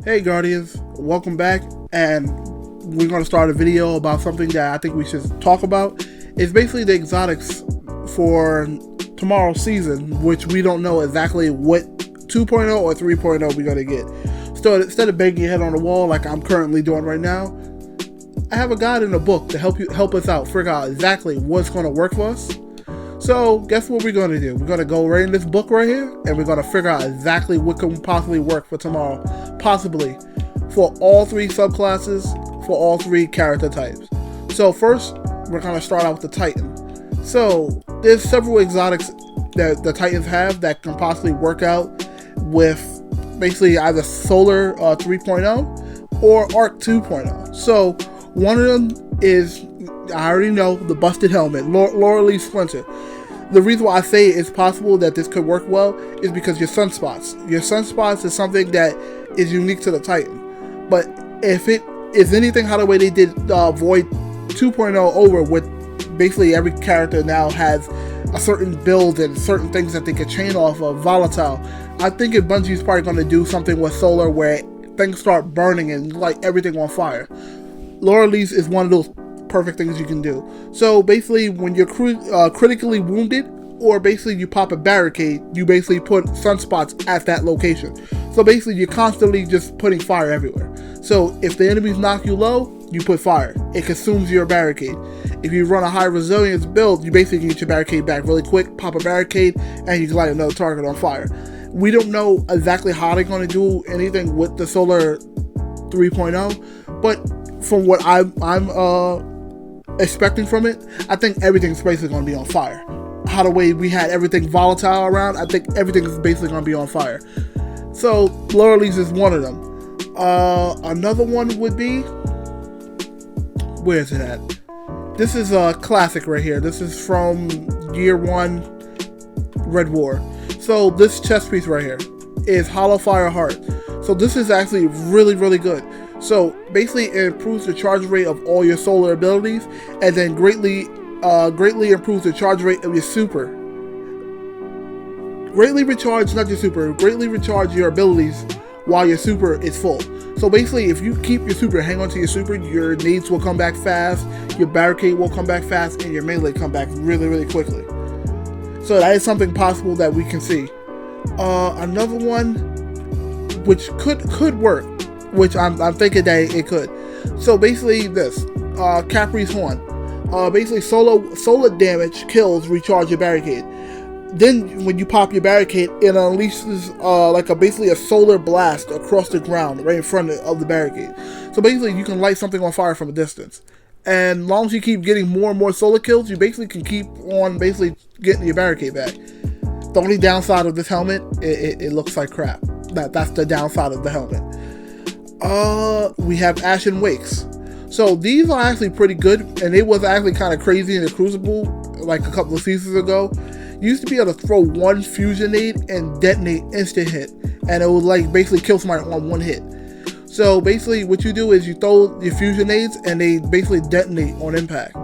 Hey Guardians, welcome back, and we're going to start a video about something that I think we should talk about. It's basically the exotics for tomorrow's season, which we don't know exactly what 2.0 or 3.0 we're going to get. So instead of banging your head on the wall like I'm currently doing right now, I have a guide in a book to help us out, figure out exactly what's going to work for us. So guess what we're going to do? We're going to go right in this book right here, and we're going to figure out exactly what can possibly work for tomorrow, possibly for all three subclasses, for all three character types. So first, we're going to start out with the Titan. So there's several exotics that the Titans have that can possibly work out with basically either Solar 3.0 or Arc 2.0. So one of them is, I already know, the busted helmet, LORELEY Splinter. The reason why I say it's possible that this could work well is because your sunspots. Your sunspots is something that is unique to the Titan. But if it is anything how the way they did Void 2.0 over, with basically every character now has a certain build and certain things that they can chain off of, volatile, I think if Bungie's probably going to do something with Solar where things start burning and light everything on fire. LORELEY's is one of those perfect things you can do. So basically, when you're critically wounded, or basically you pop a barricade, you basically put sunspots at that location. So basically, you're constantly just putting fire everywhere. So if the enemies knock you low, you put fire. It consumes your barricade. If you run a high resilience build, you basically get your barricade back really quick, pop a barricade, and you can light another target on fire. We don't know exactly how they're going to do anything with the Solar 3.0, but from what I'm expecting from it, I think everything's basically going to be on fire. How the way we had everything volatile around, I think everything is basically going to be on fire. So LORELEY's is one of them. Another one would be, where is it at? This is a classic right here. This is from Year 1 Red War. So this chest piece right here is Hollow Fire Heart. So this is actually really, really good. So basically, it improves the charge rate of all your solar abilities, and then greatly improves the charge rate of your super. Greatly recharge, not your super, greatly recharge your abilities while your super is full. So basically, if you keep your super, hang on to your super, your nades will come back fast, your barricade will come back fast, and your melee come back really, really quickly. So that is something possible that we can see. Another one, which could work, which I'm thinking that it could. So basically this, Capri's Horn. Basically solar damage kills recharge your barricade. Then when you pop your barricade, it unleashes basically a solar blast across the ground right in front of the barricade. So basically you can light something on fire from a distance. And as long as you keep getting more and more solar kills, you basically can keep on basically getting your barricade back. The only downside of this helmet, it looks like crap. That's the downside of the helmet. We have Ashen Wakes. So these are actually pretty good, and it was actually kind of crazy in the Crucible like a couple of seasons ago. You used to be able to throw one fusion nade and detonate instant hit, and it would like basically kill somebody on one hit. So basically what you do is you throw your fusion nades and they basically detonate on impact.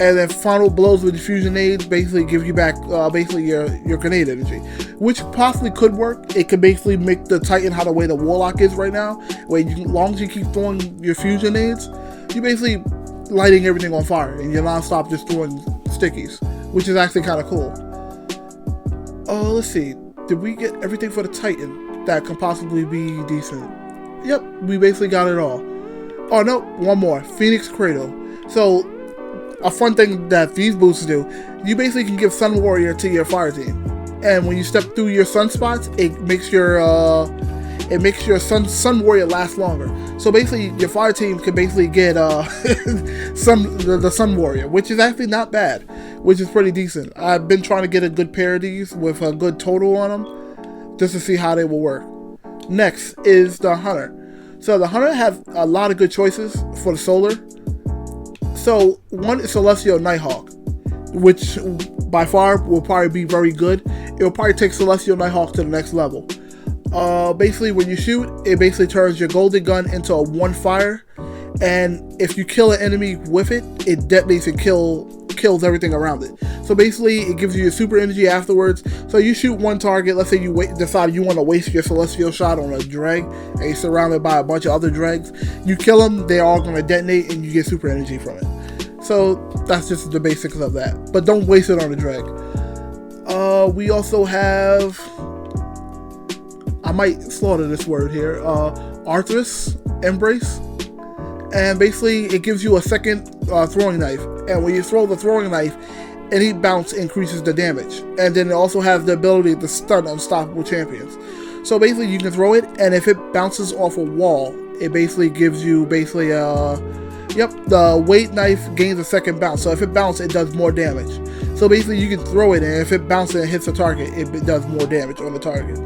And then final blows with the fusion nades basically give you back basically your grenade energy, which possibly could work. It could basically make the Titan how the way the Warlock is right now, where as long as you keep throwing your fusion nades, you're basically lighting everything on fire, and you're non-stop just throwing stickies, which is actually kind of cool. Let's see, did we get everything for the Titan that can possibly be decent? Yep, we basically got it all. Oh no, one more, Phoenix Cradle. So a fun thing that these boosts do, you basically can give Sun Warrior to your fire team, and when you step through your sunspots, it makes your Sun Warrior last longer. So basically, your fire team can basically get the Sun Warrior, which is actually not bad, which is pretty decent. I've been trying to get a good pair of these with a good total on them, just to see how they will work. Next is the Hunter. So the Hunter has a lot of good choices for the solar. So one is Celestial Nighthawk, which by far will probably be very good. It will probably take Celestial Nighthawk to the next level. Basically when you shoot, it basically turns your golden gun into a one fire, and if you kill an enemy with it, it detonates and kill kills everything around it. So basically, it gives you your super energy afterwards. So you shoot one target. Let's say you decide you want to waste your celestial shot on a dreg, and you're surrounded by a bunch of other dregs. You kill them, they're all going to detonate, and you get super energy from it. So that's just the basics of that. But don't waste it on a dreg. We also have, I might slaughter this word here, Arthur's Embrace. And basically, it gives you a second throwing knife. And when you throw the throwing knife, any bounce increases the damage. And then it also has the ability to stun unstoppable champions. So basically, you can throw it, and if it bounces off a wall, it basically gives you the weight knife gains a second bounce. So if it bounces, it does more damage. So basically, you can throw it, and if it bounces and hits a target, it does more damage on the target.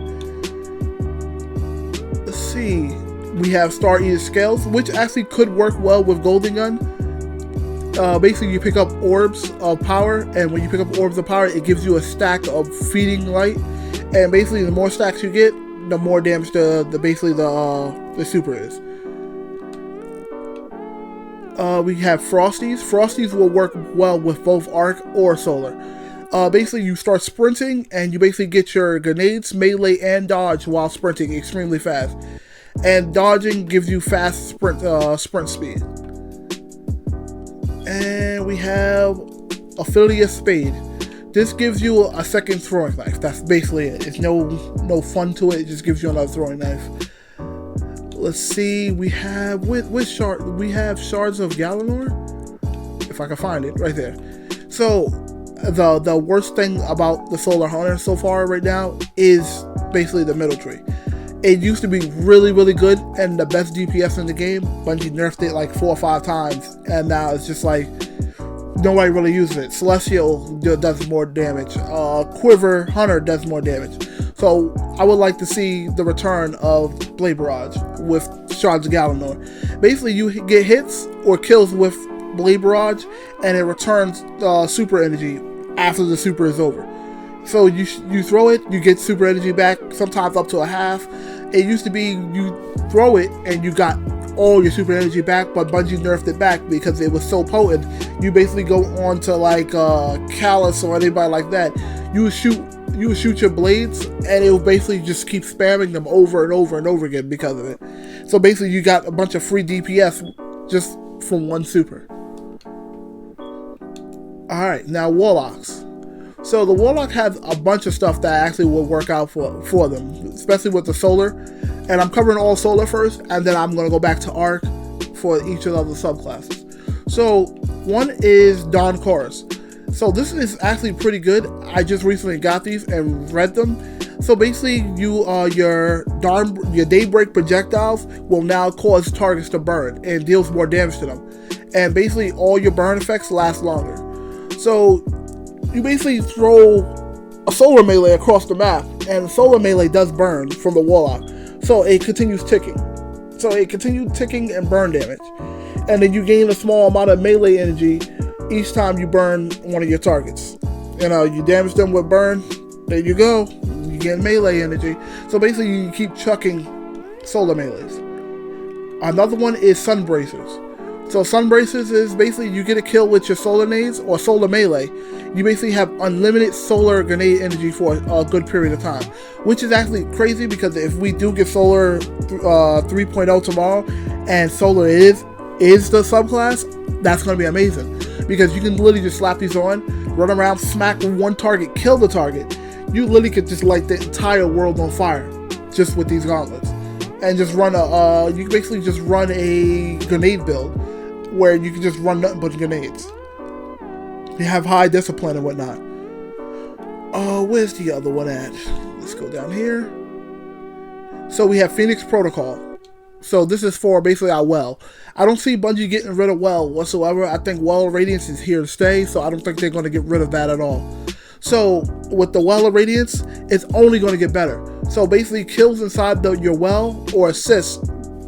Let's see. We have Star Eater Scales, which actually could work well with Golden Gun. Basically, you pick up orbs of power, and when you pick up orbs of power, it gives you a stack of feeding light. And basically, the more stacks you get, the more damage the super is. We have Frosties. Frosties will work well with both arc or solar. Basically, you start sprinting, and you basically get your grenades, melee, and dodge while sprinting extremely fast. And dodging gives you fast sprint speed. And we have Affiliate Spade. This gives you a second throwing knife. That's basically it. It's no fun to it. It just gives you another throwing knife. Let's see. We have we have Shards of Galanor. If I can find it, right there. So the worst thing about the Solar Hunter so far right now is basically the middle tree. It used to be really, really good and the best DPS in the game. Bungie nerfed it like 4 or 5 times, and now it's just like nobody really uses it. Celestial does more damage. Quiver Hunter does more damage. So I would like to see the return of Blade Barrage with Shards of Galanor. Basically, you get hits or kills with Blade Barrage, and it returns super energy after the super is over. So you throw it, you get super energy back, sometimes up to a half. It used to be you throw it and you got all your super energy back, but Bungie nerfed it back because it was so potent. You basically go on to like Callus or anybody like that. You would shoot your blades, and it will basically just keep spamming them over and over and over again because of it. So basically, you got a bunch of free DPS just from one super. All right, now Warlocks. So the Warlock has a bunch of stuff that actually will work out for them, especially with the Solar. And I'm covering all Solar first, and then I'm going to go back to Arc for each of the other subclasses. So one is Dawn Chorus. So this is actually pretty good. I just recently got these and read them. So basically, your Daybreak projectiles will now cause targets to burn and deals more damage to them. And basically, all your burn effects last longer. So you basically throw a solar melee across the map, and the solar melee does burn from the Warlock. So it continues ticking. So it continues ticking and burn damage. And then you gain a small amount of melee energy each time you burn one of your targets. You damage them with burn, there you go. You get melee energy. So basically you keep chucking solar melees. Another one is Sunbracers. So Sunbracers is basically you get a kill with your solar nades or solar melee. You basically have unlimited solar grenade energy for a good period of time, which is actually crazy because if we do get solar 3.0 tomorrow and solar is the subclass, that's going to be amazing because you can literally just slap these on, run around, smack one target, kill the target. You literally could just light the entire world on fire just with these gauntlets, and just run you can basically just run a grenade build where you can just run nothing but grenades. You have high discipline and whatnot. Where's the other one at? Let's go down here. So we have Phoenix Protocol. So this is for basically our well. I don't see Bungie getting rid of well whatsoever. I think well radiance is here to stay, so I don't think they're going to get rid of that at all. So with the well of radiance, it's only going to get better. So basically kills inside your well or assists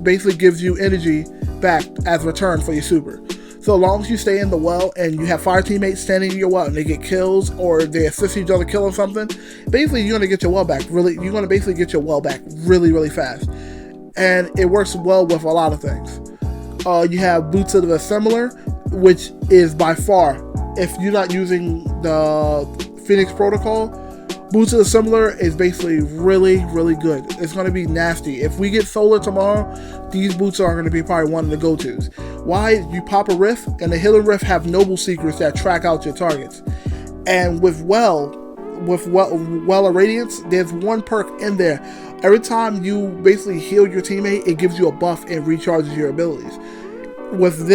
basically gives you energy back as return for your super. So as long as you stay in the well and you have fire teammates standing in your well and they get kills or they assist each other killing something, basically you're going to get your well back really fast. And it works well with a lot of things. You have Boots of the Assembler, which is by far if you're not using the Phoenix Protocol, Boots of the Assembler is basically really, really good. It's going to be nasty. If we get Solar tomorrow, these boots are going to be probably one of the go-tos. Why? You pop a Rift, and the Hidden Rift have Noble Secrets that track out your targets. And with Well of Radiance, there's one perk in there. Every time you basically heal your teammate, it gives you a buff and recharges your abilities. With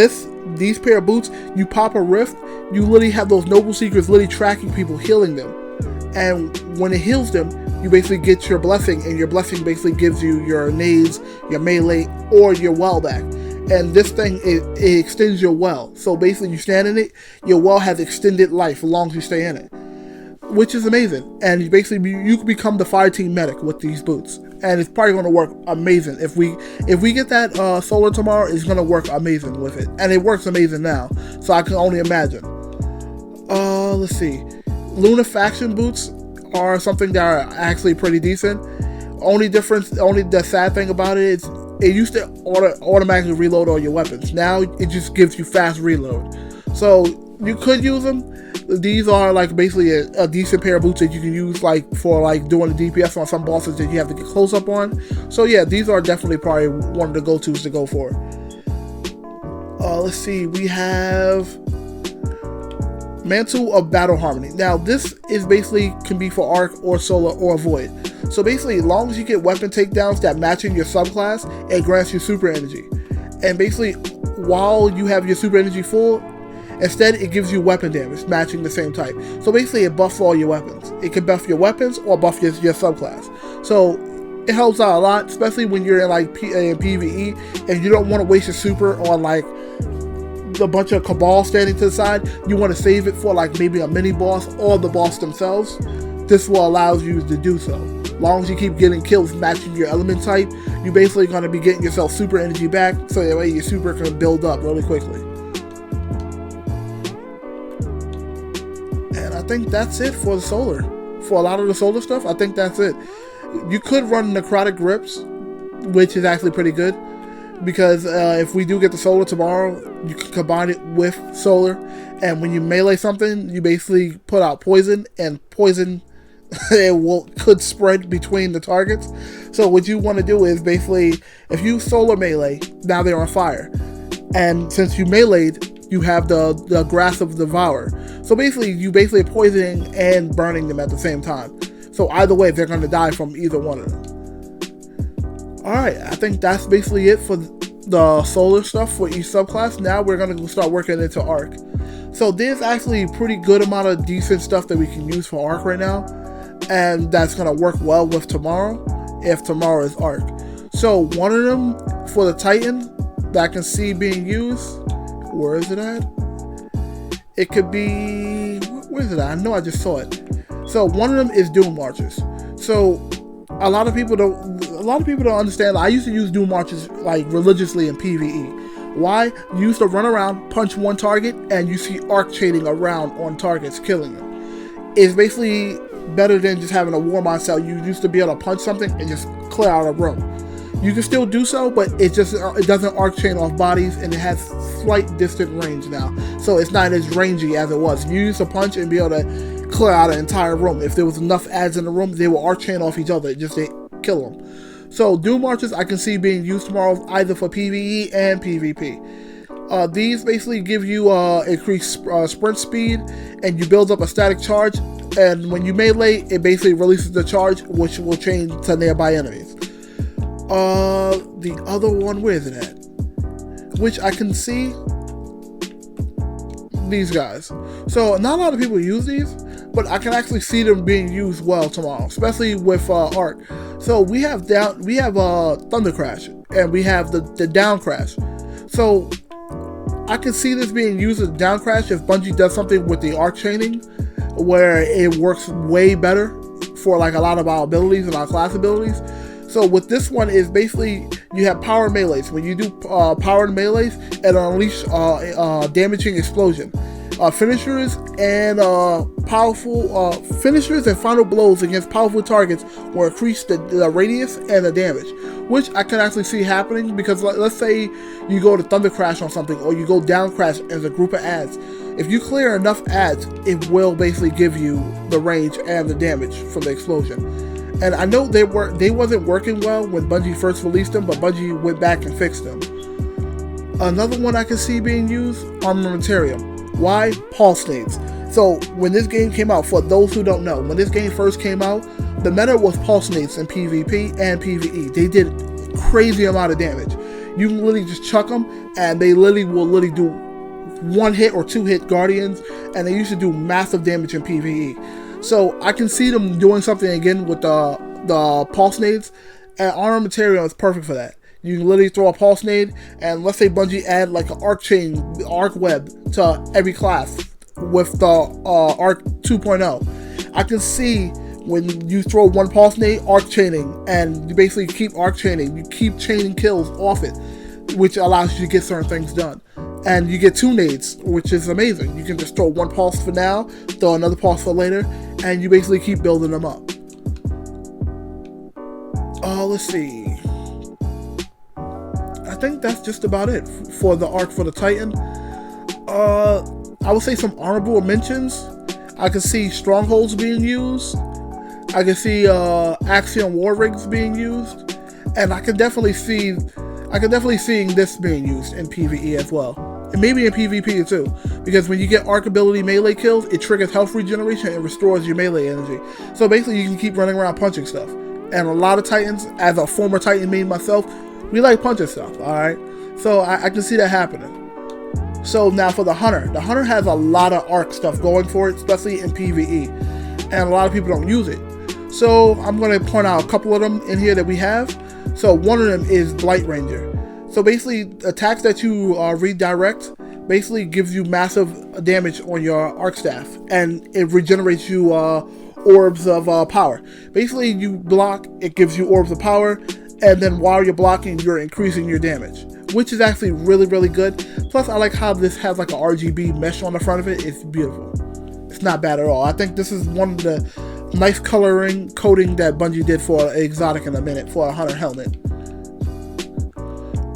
these pair of boots, you pop a Rift, you literally have those Noble Secrets literally tracking people, healing them. And when it heals them, you basically get your blessing, and your blessing basically gives you your nades, your melee, or your well back. And this thing, it extends your well. So basically, you stand in it, your well has extended life as long as you stay in it, which is amazing. And you basically, you can become the fire team medic with these boots, and it's probably going to work amazing. If we get that Solar tomorrow, it's going to work amazing with it, and it works amazing now. So I can only imagine. Let's see. Lunafaction boots are something that are actually pretty decent. Only the sad thing about it is it used to automatically reload all your weapons. Now it just gives you fast reload. So you could use them. These are like basically a decent pair of boots that you can use like for like doing the DPS on some bosses that you have to get close up on. So yeah, these are definitely probably one of the go-tos to go for. Let's see, we have Mantle of Battle Harmony. Now this is basically can be for Arc or Solar or Void. So basically, as long as you get weapon takedowns that matching your subclass, it grants you super energy. And basically, while you have your super energy full, instead it gives you weapon damage matching the same type. So basically, it buffs all your weapons. It can buff your weapons or buff your subclass. So it helps out a lot, especially when you're in like PvE and you don't want to waste your super on like a bunch of Cabal standing to the side. You want to save it for like maybe a mini boss or the boss themselves. This will allow you to do so. As long as you keep getting kills matching your element type, you're basically going to be getting yourself super energy back, so that way your super can build up really quickly. And I think that's it for the Solar. For a lot of the Solar stuff, I think that's it. You could run Necrotic Grips, which is actually pretty good, because if we do get the Solar tomorrow, you can combine it with Solar, and when you melee something, you basically put out poison, and poison could spread between the targets. So what you want to do is basically, if you Solar melee, now they're on fire, and since you meleeed, you have the Grasp of Devour. So basically, you basically poisoning and burning them at the same time. So either way, they're going to die from either one of them. Alright, I think that's basically it for the Solar stuff for each subclass. Now we're going to start working into Arc. So there's actually a pretty good amount of decent stuff that we can use for Arc right now, and that's going to work well with tomorrow, if tomorrow is Arc. So one of them for the Titan that I can see being used, where is it at? It could be, where is it at? I know I just saw it. So one of them is Doom Marches. So a lot of people don't understand. I used to use Doom Marches like religiously in PvE. Why? You used to run around, punch one target, and you see arc chaining around on targets, killing them. It's basically better than just having a war mindset. You used to be able to punch something and just clear out a room. You can still do so, but it doesn't arc chain off bodies, and it has slight distant range now. So it's not as rangy as it was. You used to punch and be able to clear out an entire room. If there was enough adds in the room, they will arc chain off each other, just to kill them. So Doom Marches I can see being used tomorrow either for PvE and PvP. These basically give you increased sprint speed, and you build up a static charge, and when you melee, it basically releases the charge, which will chain to nearby enemies. The other one, where is it at? Which I can see these guys. So not a lot of people use these, but I can actually see them being used well tomorrow, especially with Arc. So we have Thunder Crash, and we have the Down Crash. So I can see this being used as Down Crash if Bungie does something with the arc chaining, where it works way better for like a lot of our abilities and our class abilities. So with this one is basically you have power melees. When you do powered melees, it'll unleash damaging explosion. Finishers and powerful finishers and final blows against powerful targets will increase the radius and the damage, which I can actually see happening, because let's say you go to Thunder Crash on something, or you go Down Crash as a group of adds. If you clear enough ads, it will basically give you the range and the damage from the explosion. And I know they wasn't working well when Bungie first released them, but Bungie went back and fixed them. Another one I can see being used, Armamentarium. Why? Pulse nades. So when this game came out, for those who don't know, when this game first came out, the meta was pulse nades in PvP and PvE. They did crazy amount of damage. You can literally just chuck them, and they will do 1 hit or 2 hit Guardians, and they used to do massive damage in PvE. So I can see them doing something again with the pulse nades, and Armamentarium is perfect for that. You can literally throw a pulse nade, and let's say Bungie add like an arc chain, arc web to every class with the arc 2.0. I can see when you throw one pulse nade, arc chaining, and you basically keep arc chaining, you keep chaining kills off it, which allows you to get certain things done. And you get 2 nades, which is amazing. You can just throw 1 pulse for now, throw another pulse for later, and you basically keep building them up. Let's see. I think that's just about it for the arc for the Titan. I would say some honorable mentions. I can see strongholds being used. I can see Axiom war rigs being used, and I can definitely seeing this being used in PvE as well, and maybe in PvP too, because when you get arc ability melee kills, it triggers health regeneration and restores your melee energy. So basically, you can keep running around punching stuff. And a lot of Titans, as a former Titan main myself, we like punching stuff. All right, so I can see that happening. So now for the Hunter has a lot of arc stuff going for it, especially in PvE, and a lot of people don't use it. So I'm going to point out a couple of them in here that we have. So one of them is Blight Ranger. So basically, attacks that you redirect basically gives you massive damage on your arc staff, and it regenerates you orbs of power. Basically, you block, it gives you orbs of power, and then while you're blocking, you're increasing your damage, which is actually really, really good. Plus, I like how this has like a RGB mesh on the front of it. It's beautiful. It's not bad at all. I think this is one of the nice coloring coding that Bungie did for an exotic in a minute for a Hunter helmet.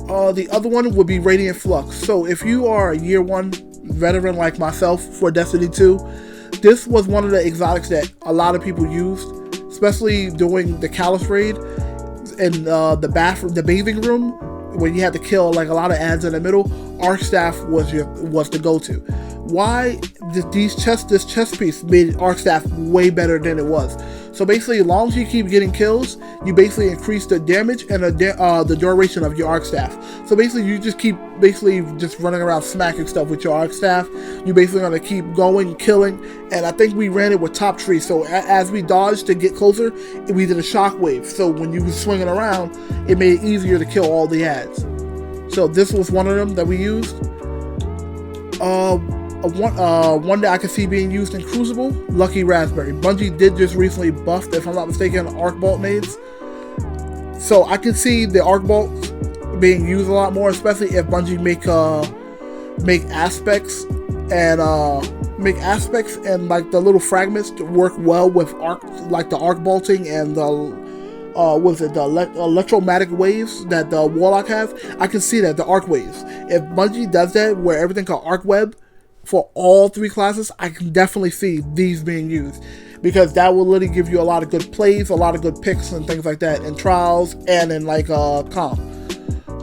The other one would be Radiant Flux. So if you are a year 1 veteran like myself for Destiny 2, this was one of the exotics that a lot of people used, especially during the Callus raid in the bathing room, when you had to kill like a lot of ads in the middle. Arc staff was the go-to. Why? This chest piece made arc staff way better than it was. So basically, as long as you keep getting kills, you basically increase the damage and the duration of your arc staff. So basically, you just keep just running around smacking stuff with your arc staff. You're basically gonna keep going, killing. And I think we ran it with top tree. So as we dodged to get closer, we did a shockwave. So when you were swinging around, it made it easier to kill all the ads. So this was one of them that we used. One that I can see being used in Crucible, Lucky Raspberry. Bungie did just recently buff, if I'm not mistaken, Arc Bolt nades. So I can see the Arc Bolts being used a lot more, especially if Bungie make aspects and like the little fragments to work well with arc, like the arc bolting and the electromagnetic waves that the Warlock has. I can see that, the arc waves. If Bungie does that, where everything can arc web for all 3 classes, I can definitely see these being used, because that will literally give you a lot of good plays, a lot of good picks and things like that in trials and in like comp.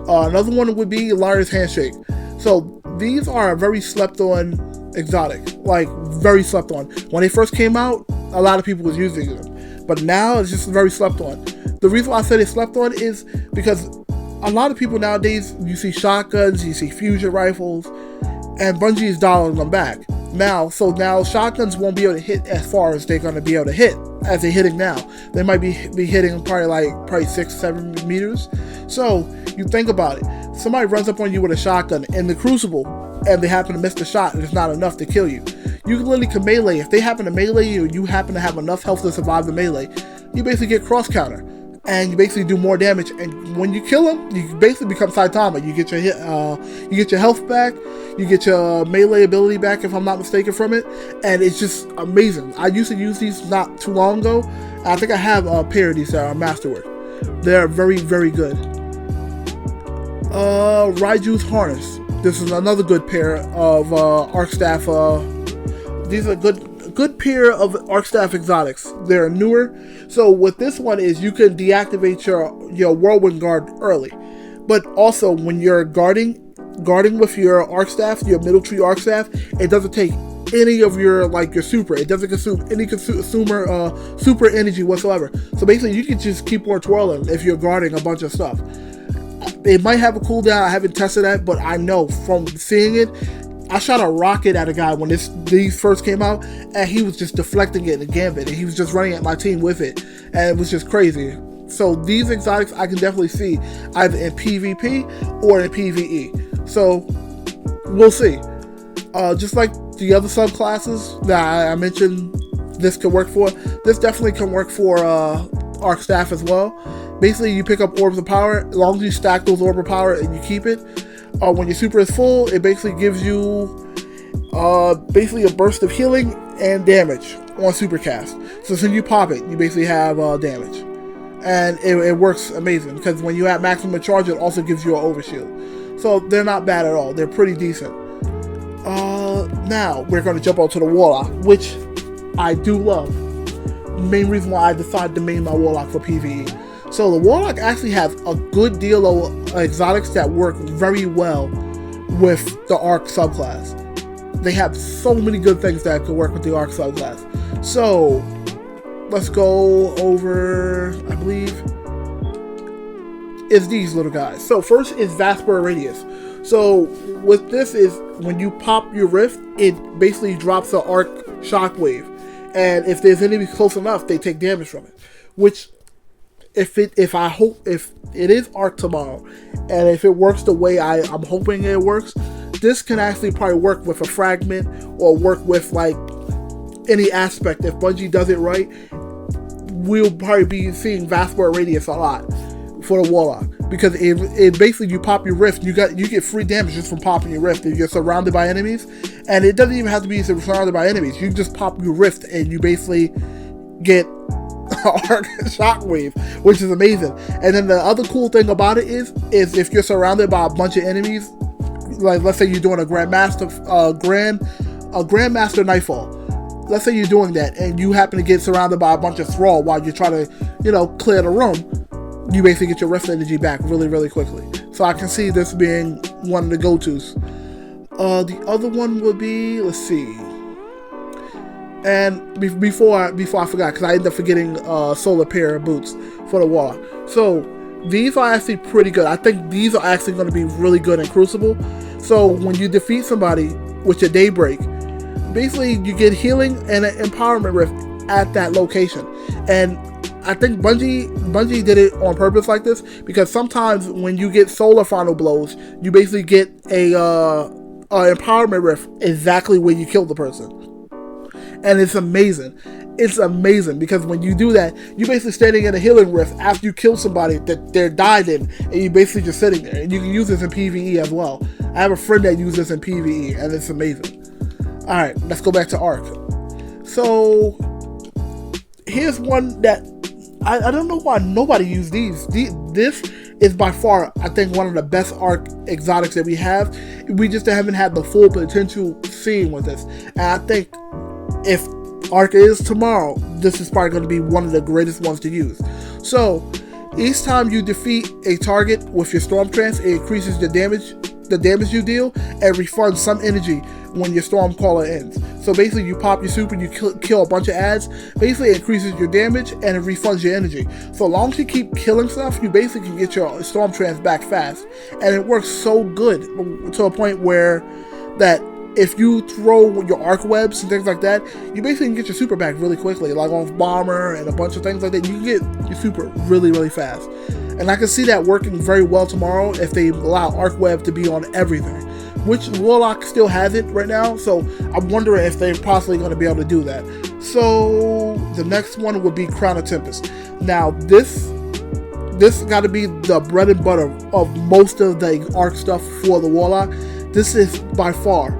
Another one would be Liar's Handshake. So these are a very slept on exotic, like very slept on. When they first came out, a lot of people was using them, but now it's just very slept on. The reason why I said it's slept on is because a lot of people nowadays, you see shotguns, you see fusion rifles, and Bungie is dialing them back now. So now shotguns won't be able to hit as far as they're going to be able to hit as they're hitting now. They might be hitting probably 6-7 meters. So you think about it. Somebody runs up on you with a shotgun in the Crucible, and they happen to miss the shot, and it's not enough to kill you. You literally can melee. If they happen to melee you, and you happen to have enough health to survive the melee, you basically get cross counter, and you basically do more damage. And when you kill them, you basically become Saitama. You get your health back, you get your melee ability back, if I'm not mistaken, from it, and it's just amazing. I used to use these not too long ago. I think I have a pair of these that are masterwork. They're very, very good. Raiju's Harness. This is another good pair of Arc Staff. These are good pair of Arc Staff exotics. They're newer. So what this one is, you can deactivate your Whirlwind Guard early, but also when you're guarding with your Arc Staff, your Middle Tree Arc Staff, it doesn't take any of your super. It doesn't consume any super energy whatsoever. So basically, you can just keep on twirling if you're guarding a bunch of stuff. It might have a cooldown. I haven't tested that, but I know from seeing it. I shot a rocket at a guy when these first came out, and he was just deflecting it in a gambit, and he was just running at my team with it, and it was just crazy. So these exotics I can definitely see either in PvP or in PvE. So we'll see. Just like the other subclasses that I mentioned, this could work for. This definitely can work for Arc Staff as well. Basically, you pick up orbs of power. As long as you stack those orbs of power and you keep it, when your super is full, it basically gives you basically a burst of healing and damage on super cast. So as soon as you pop it, you basically have damage, and it works amazing because when you have maximum charge, it also gives you an overshield. So they're not bad at all. They're pretty decent. Now we're going to jump onto the Warlock, which I do love. Main reason why I decided to main my Warlock for PvE. So the Warlock actually has a good deal of exotics that work very well with the Arc subclass. They have so many good things that could work with the Arc subclass. So let's go over, I believe, is these little guys. So first is Vasper Radius. So with this is when you pop your Rift, it basically drops an Arc Shockwave, and if there's enemies close enough, they take damage from it. Which, if it is Arc tomorrow, and if it works the way I'm hoping it works, this can actually probably work with a fragment or work with like any aspect. If Bungie does it right, we'll probably be seeing Vasper Radius a lot for the Warlock, because it basically, you pop your Rift, you get free damage just from popping your Rift if you're surrounded by enemies, and it doesn't even have to be surrounded by enemies. You just pop your Rift and you basically get Arc Shockwave, which is amazing. And then the other cool thing about it is if you're surrounded by a bunch of enemies, like let's say you're doing a Grandmaster Nightfall. Let's say you're doing that and you happen to get surrounded by a bunch of Thrall while you're trying to, clear the room. You basically get your Rift energy back really, really quickly. So I can see this being one of the go-tos. The other one would be, let's see. And before I forgot, because I ended up forgetting Solar Pair of boots for the Warlock. So these are actually pretty good. I think these are actually going to be really good in Crucible. So when you defeat somebody with your Daybreak, basically you get healing and an Empowerment Rift at that location. And I think Bungie did it on purpose like this, because sometimes when you get Solar Final Blows, you basically get a Empowerment Rift exactly where you killed the person. And it's amazing. It's amazing because when you do that, you're basically standing in a healing rift after you kill somebody that they're died in, and you're basically just sitting there. And you can use this in PvE as well. I have a friend that uses this in PvE, and it's amazing. Alright, let's go back to Arc. So, here's one that I don't know why nobody used these. This is by far, I think, one of the best Arc exotics that we have. We just haven't had the full potential seen with this. And I think if Arc is tomorrow, this is probably going to be one of the greatest ones to use. So, each time you defeat a target with your Storm Trance, it increases the damage you deal, and refunds some energy when your Stormcaller ends. So basically, you pop your super, you kill a bunch of adds. Basically, it increases your damage and it refunds your energy. So long as you keep killing stuff, you basically can get your Storm Trance back fast, and it works so good to a point where that if you throw your arc webs and things like that, you basically can get your super back really quickly, like on Bomber and a bunch of things like that. You can get your super really, really fast. And I can see that working very well tomorrow if they allow arc web to be on everything, which Warlock still has it right now. So I'm wondering if they're possibly going to be able to do that. So the next one would be Crown of Tempest. Now this got to be the bread and butter of most of the arc stuff for the Warlock. This is by far,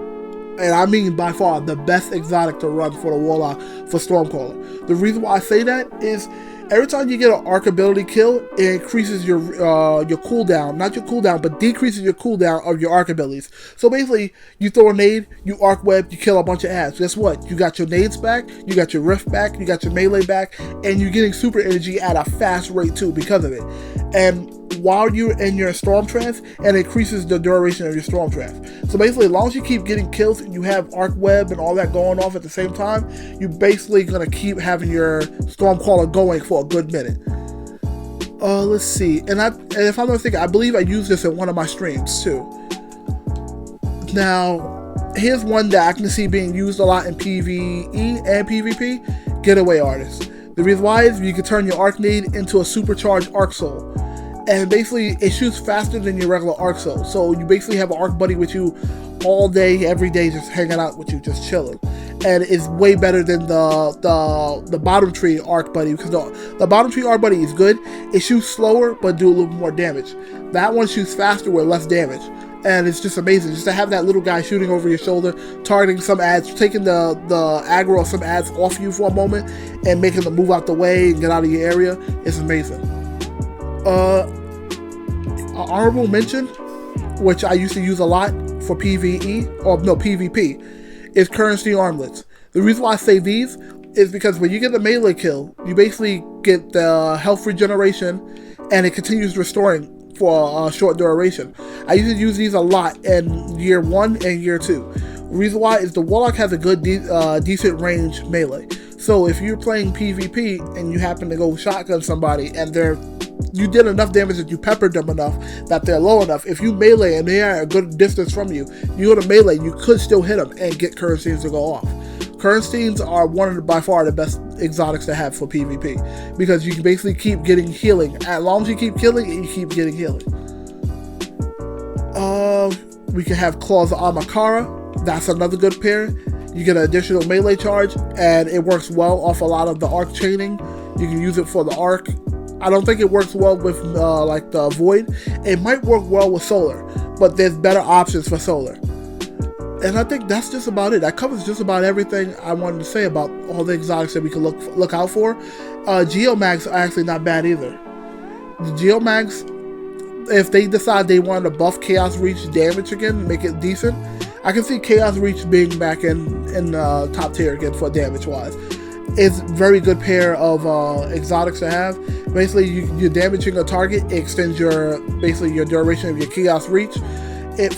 and I mean by far, the best exotic to run for the Warlock for Stormcaller. The reason why I say that is Every time you get an arc ability kill, it increases your cooldown. Not your cooldown, but decreases your cooldown of your arc abilities. So basically, you throw a nade, you arc web, you kill a bunch of ads. Guess what? You got your nades back, you got your rift back, you got your melee back, and you're getting super energy at a fast rate too because of it. And while you're in your storm trance, and it increases the duration of your storm trance. So basically, as long as you keep getting kills and you have arc web and all that going off at the same time, you're basically gonna keep having your storm caller going for a good minute. Let's see, and if I'm not mistaken, I believe I used this in one of my streams too. Now, here's one that I can see being used a lot in PvE and PvP: Getaway Artist. The reason why is you can turn your arc nade into a supercharged arc soul. And basically, it shoots faster than your regular arc soul. So you basically have an arc buddy with you all day, every day, just hanging out with you, just chilling. And it's way better than the bottom tree arc buddy, because the bottom tree arc buddy is good. It shoots slower, but do a little more damage. That one shoots faster with less damage. And it's just amazing, just to have that little guy shooting over your shoulder, targeting some ads, taking the aggro of some ads off you for a moment, and making them move out the way and get out of your area. It's amazing. Honorable mention, which I used to use a lot for PvP, is currency armlets. The reason why I say these is because when you get the melee kill, you basically get the health regeneration, and it continues restoring for a short duration. I used to use these a lot in year 1 and year 2. The reason why is the Warlock has a good decent range melee. So if you're playing PvP and you happen to go shotgun somebody and you did enough damage that you peppered them enough that they're low enough, if you melee and they are a good distance from you, you go to melee, you could still hit them and get currencies to go off. Currencies are by far the best exotics to have for PvP, because you can basically keep getting healing. As long as you keep killing, you keep getting healing. We can have Claws of Amakara. That's another good pair. You get an additional melee charge, and it works well off a lot of the arc chaining. You can use it for the arc. I don't think it works well with like the Void. It might work well with Solar, but there's better options for Solar. And I think that's just about it. That covers just about everything I wanted to say about all the exotics that we can look out for. GEOMAGs are actually not bad either. The GEOMAGs, if they decide they want to buff Chaos Reach damage again, make it decent, I can see Chaos Reach being back in top tier again for damage wise. It's a very good pair of exotics to have. Basically, you're damaging a target, it extends your duration of your Chaos Reach.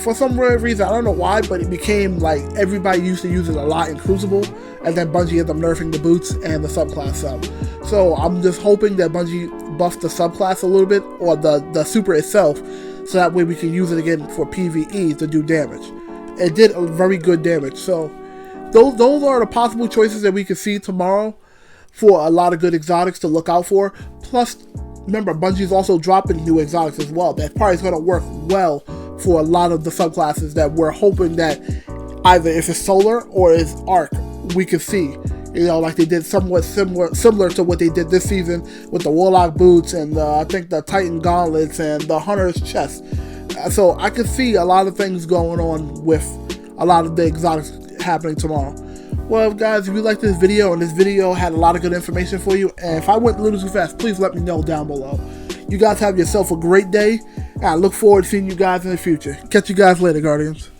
For some weird reason, I don't know why, but it became like everybody used to use it a lot in Crucible, and then Bungie ended up nerfing the boots and the subclass sub. So I'm just hoping that Bungie buffs the subclass a little bit, or the super itself, so that way we can use it again for PvE to do damage. It did a very good damage, so those are the possible choices that we can see tomorrow for a lot of good exotics to look out for. Plus, remember, Bungie's also dropping new exotics as well. That probably is going to work well for a lot of the subclasses that we're hoping that either if it's Solar or it's Arc, we can see. You know, like they did somewhat similar to what they did this season with the Warlock boots and I think the Titan gauntlets and the Hunter's chest. So I could see a lot of things going on with a lot of the exotics happening tomorrow. Well, guys, if you liked this video and this video had a lot of good information for you, and if I went a little too fast, please let me know down below. You guys have yourself a great day, and I look forward to seeing you guys in the future. Catch you guys later, Guardians.